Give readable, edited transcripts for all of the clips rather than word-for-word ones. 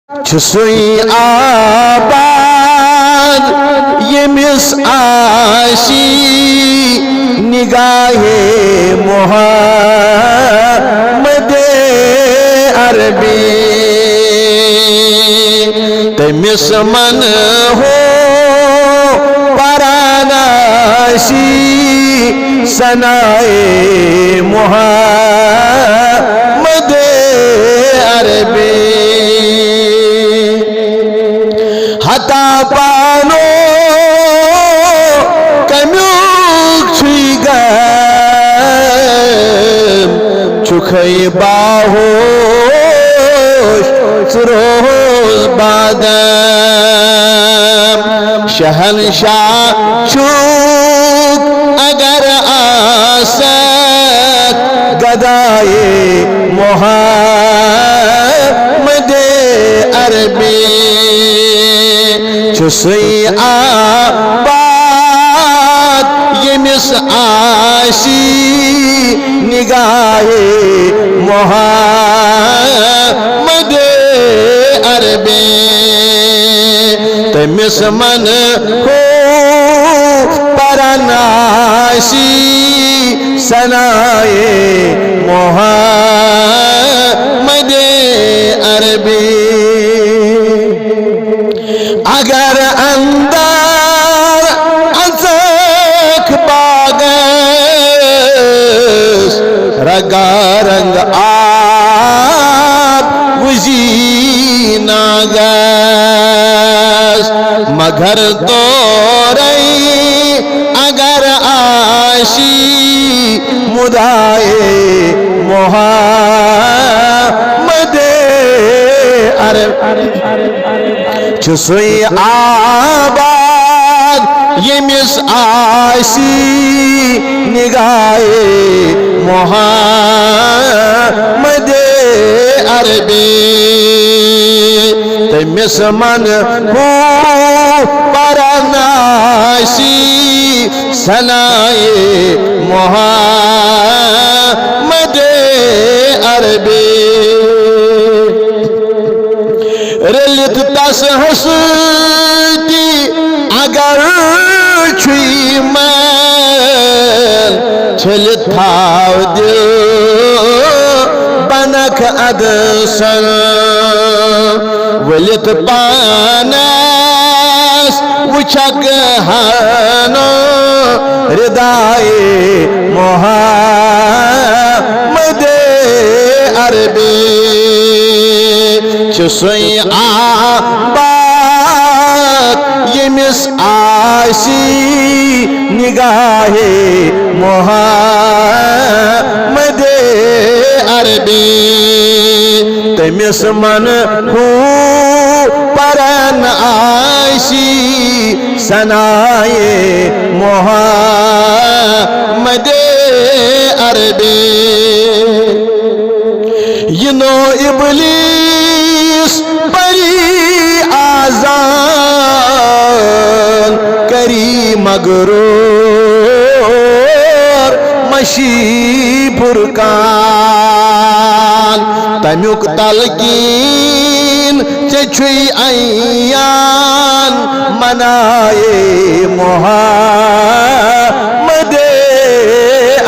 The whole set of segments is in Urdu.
چھسوئی آباد یمس آشی نگاہ محمد عربی تمس من ہو پراناشی ثنائے محمد عربی حتا پانو کمیوک چھوئی گم چھکھئی باہوش سروز بادم شہنشاہ چوک اگر آسد گدائے محمد عربی چھسوئی آباد یمس آشی نگاہ محمد عربی تمس من ہو پراناشی ثنائے محمد عربی اگر اندر ازک باغس رگا رنگ آب وزی ناگس مگر تو رئی اگر آشی مدائے محمد عربی چھسوئی آباد یمس آشی نگاہ محمد عربی تمس من ہو پراناشی ثنائے محمد عربی رلت تس ہستی اگر چھوئی میل چھلت تھاو دل بنک ادسن ولت پانس وچھک ہانو ردائے محمد عربی چھسوئی آباد یمس آشی نگاہ محمد عربی تمس من ہو پراناشی ثنائے محمد عربی ینو ابلیس پری آزان کری مغرور مشی پرکان تمیک تلقین چچوئی ایان منائے محمد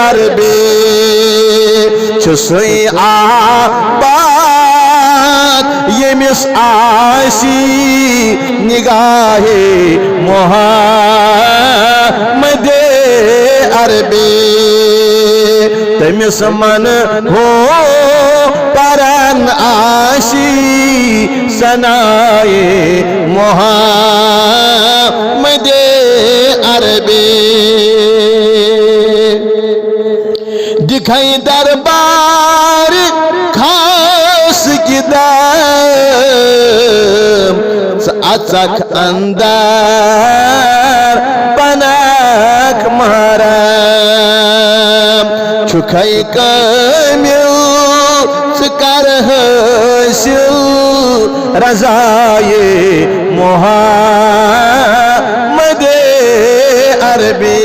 عربی چھسوئی آباد یمس آشی نگاہ محمد عربی تمس من ہو پراناشی ثنائے محمد عربی دکھائی دربار خاص کی دم اچک اندر پنک محرم چھکھائی کمیل سکر حاصل رضائے محمد عربی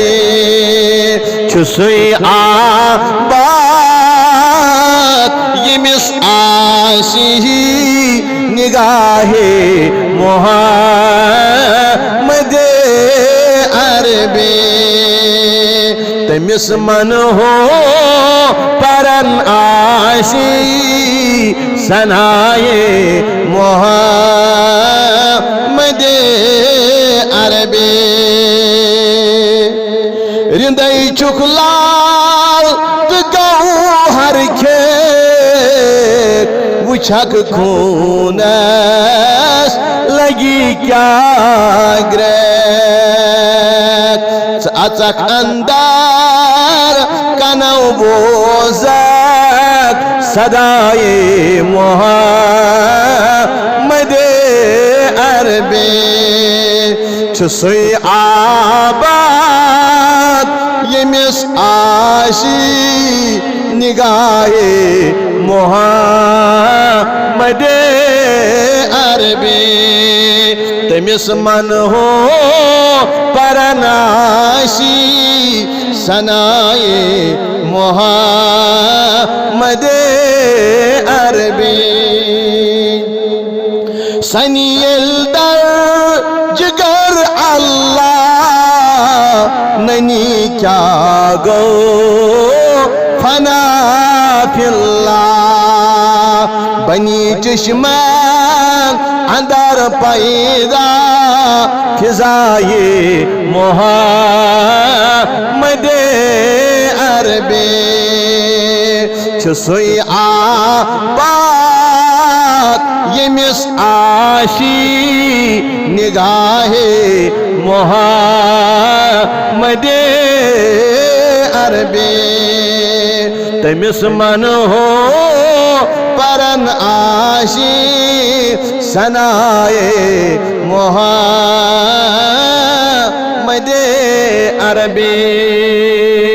چھسوئی آباد یمس آسی نگاہ محمد عربی تمس من ہو پرن آسی ثنائے محمد عربی رندے چک لال تو گوہر کھیت وچھک خونس لگی کیا گریت اچک اندر کنو بوزک صدائے محمد عربی چھسوئی آباد یمس آشی نگاہ محمد عربی تمس من ہو پرناشی ثنائے محمد عربی سنیل در جگر اللہ ننی کیا گو فنا فی اللہ بنی چشمان اندر پیدا فضائے محمد عربی چھسوئی آباد یمس آشی نگاہ محمد عربی تمس من ہو پرن آشی ثنائے محمد عربی